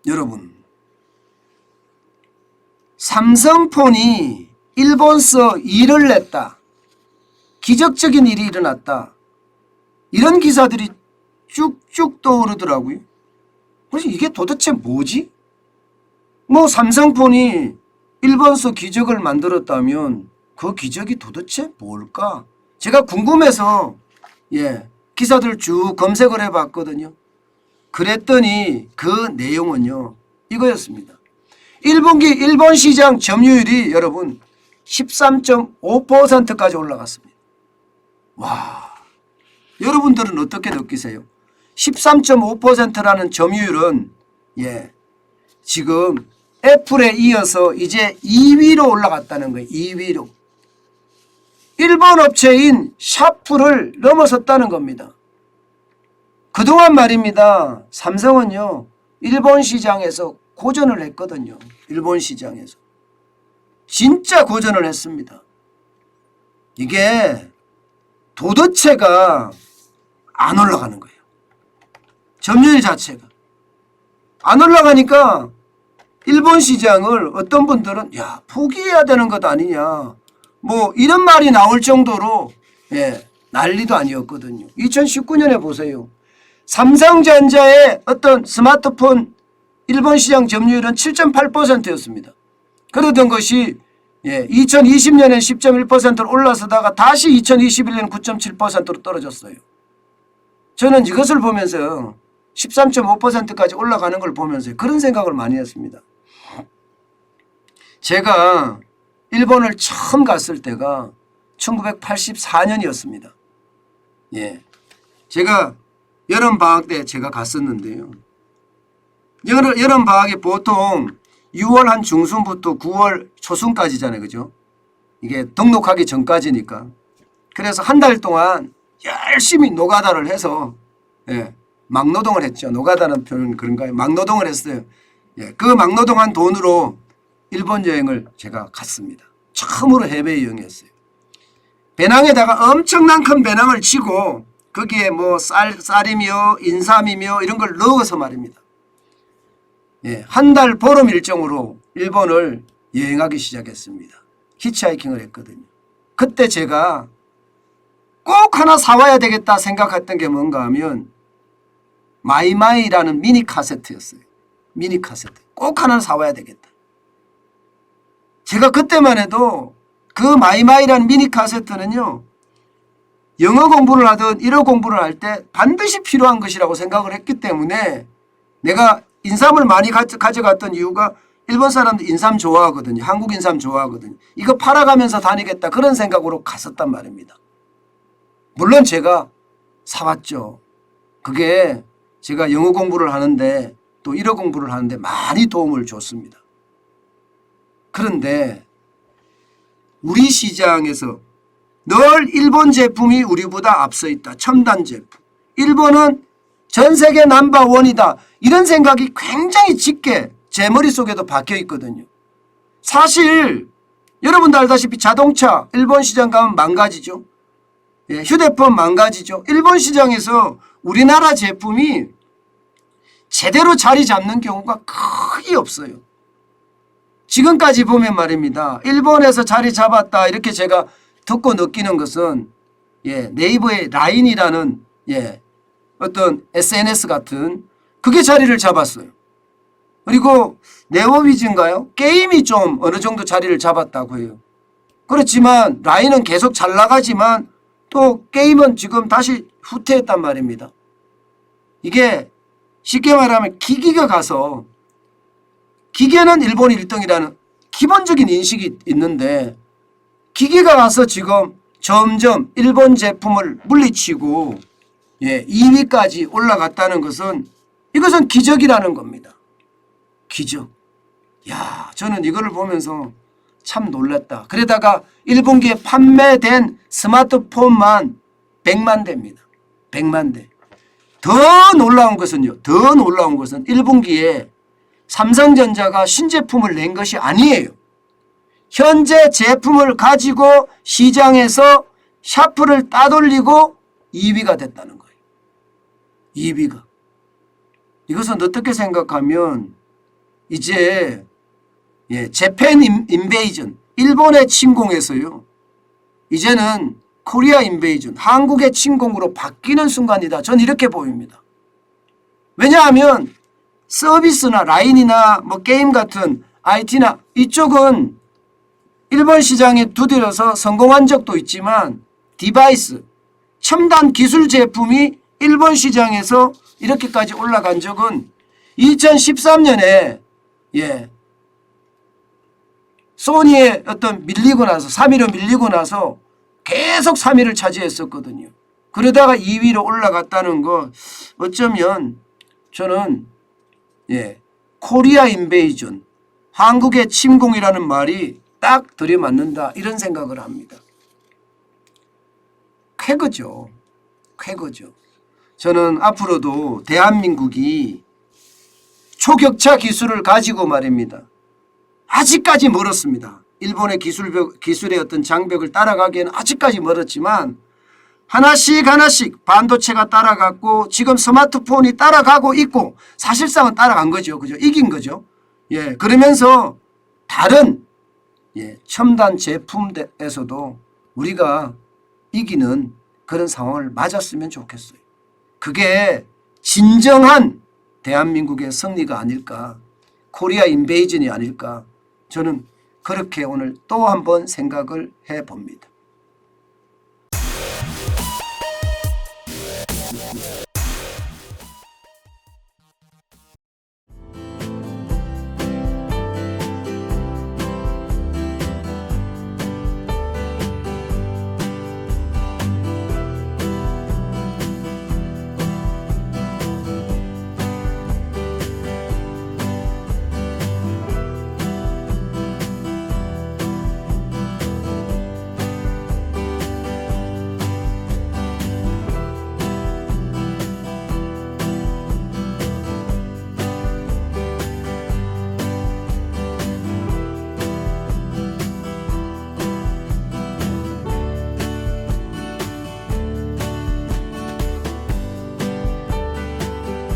여러분, 삼성폰이 일본서 2를 냈다. 기적적인 일이 일어났다. 이런 기사들이 쭉쭉 떠오르더라고요. 그래서 이게 도대체 뭐지? 뭐 삼성폰이 일본서 기적을 만들었다면 그 기적이 도대체 뭘까? 제가 궁금해서 기사들 쭉 검색을 해봤거든요. 그랬더니 그 내용은요, 이거였습니다. 1분기 일본 시장 점유율이 여러분 13.5%까지 올라갔습니다. 와, 여러분들은 어떻게 느끼세요? 13.5%라는 점유율은 지금 애플에 이어서 이제 2위로 올라갔다는 거예요. 2위로. 일본 업체인 샤프를 넘어섰다는 겁니다. 그동안 말입니다. 삼성은요, 일본 시장에서 고전을 했거든요. 일본 시장에서. 진짜 고전을 했습니다. 이게 도대체가 안 올라가는 거예요. 점유율 자체가. 안 올라가니까 일본 시장을 어떤 분들은 포기해야 되는 것 아니냐. 뭐 이런 말이 나올 정도로 난리도 아니었거든요. 2019년에 보세요. 삼성전자의 어떤 스마트폰 일본 시장 점유율은 7.8%였습니다. 그러던 것이 2020년엔 10.1%로 올라서다가 다시 2021년 9.7%로 떨어졌어요. 저는 이것을 보면서 13.5%까지 올라가는 걸 보면서 그런 생각을 많이 했습니다. 제가 일본을 처음 갔을 때가 1984년이었습니다. 제가 여름방학 때 제가 갔었는데요. 여름방학이 보통 6월 한 중순부터 9월 초순까지잖아요. 그죠? 이게 등록하기 전까지니까. 그래서 한 달 동안 열심히 노가다를 해서 막노동을 했죠. 노가다는 표현은 그런가요? 막노동을 했어요. 그 막노동한 돈으로 일본 여행을 제가 갔습니다. 처음으로 해외여행이었어요. 배낭에다가 엄청난 큰 배낭을 치고 거기에 뭐 쌀이며 인삼이며 이런 걸 넣어서 말입니다. 한 달 보름 일정으로 일본을 여행하기 시작했습니다. 히치하이킹을 했거든요. 그때 제가 꼭 하나 사와야 되겠다 생각했던 게 뭔가 하면 마이마이라는 미니 카세트였어요. 미니 카세트. 꼭 하나 사와야 되겠다. 제가 그때만 해도 그 마이마이라는 미니 카세트는요, 영어 공부를 하든 일어 공부를 할 때 반드시 필요한 것이라고 생각을 했기 때문에 내가 인삼을 많이 가져갔던 이유가 일본 사람들 인삼 좋아하거든요. 한국 인삼 좋아하거든요. 이거 팔아가면서 다니겠다 그런 생각으로 갔었단 말입니다. 물론 제가 사왔죠. 그게 제가 영어 공부를 하는데 또 일어 공부를 하는데 많이 도움을 줬습니다. 그런데 우리 시장에서 늘 일본 제품이 우리보다 앞서 있다. 첨단 제품. 일본은 전 세계 넘버원이다. 이런 생각이 굉장히 짙게 제 머릿속에도 박혀 있거든요. 사실 여러분도 알다시피 자동차 일본 시장 가면 망가지죠. 휴대폰 망가지죠. 일본 시장에서 우리나라 제품이 제대로 자리 잡는 경우가 거의 없어요. 지금까지 보면 말입니다. 일본에서 자리 잡았다 이렇게 제가 듣고 느끼는 것은 네이버의 라인이라는 어떤 SNS 같은 그게 자리를 잡았어요. 그리고 네오비즈인가요? 게임이 좀 어느 정도 자리를 잡았다고 해요. 그렇지만 라인은 계속 잘 나가지만 또 게임은 지금 다시 후퇴했단 말입니다. 이게 쉽게 말하면 기기가 가서 기계는 일본 1등이라는 기본적인 인식이 있는데 기계가 가서 지금 점점 일본 제품을 물리치고 2위까지 올라갔다는 것은 이것은 기적이라는 겁니다. 기적. 저는 이거를 보면서 참 놀랐다. 그러다가 1분기에 판매된 스마트폰만 100만 대입니다. 100만 대. 더 놀라운 것은요. 1분기에 삼성전자가 신제품을 낸 것이 아니에요. 현재 제품을 가지고 시장에서 샤프를 따돌리고 2위가 됐다는 거예요. 2위가. 이것은 어떻게 생각하면 이제 재팬 인베이전 일본의 침공에서요. 이제는 코리아 인베이전 한국의 침공으로 바뀌는 순간이다. 전 이렇게 보입니다. 왜냐하면 서비스나 라인이나 뭐 게임 같은 IT나 이쪽은 일본 시장에 두드려서 성공한 적도 있지만 디바이스, 첨단 기술 제품이 일본 시장에서 이렇게까지 올라간 적은 2013년에 소니의 어떤 밀리고 나서 3위로 밀리고 나서 계속 3위를 차지했었거든요. 그러다가 2위로 올라갔다는 거 어쩌면 저는 코리아 인베이전 한국의 침공이라는 말이 딱 들이맞는다 이런 생각을 합니다. 쾌거죠. 쾌거죠. 저는 앞으로도 대한민국이 초격차 기술을 가지고 말입니다. 아직까지 멀었습니다. 일본의 기술의 어떤 장벽을 따라가기에는 아직까지 멀었지만 하나씩 반도체가 따라갔고 지금 스마트폰이 따라가고 있고 사실상은 따라간 거죠. 그죠? 이긴 거죠. 그러면서 다른 첨단 제품에서도 우리가 이기는 그런 상황을 맞았으면 좋겠어요. 그게 진정한 대한민국의 승리가 아닐까, 코리아 인베이전이 아닐까, 저는 그렇게 오늘 또 한 번 생각을 해봅니다.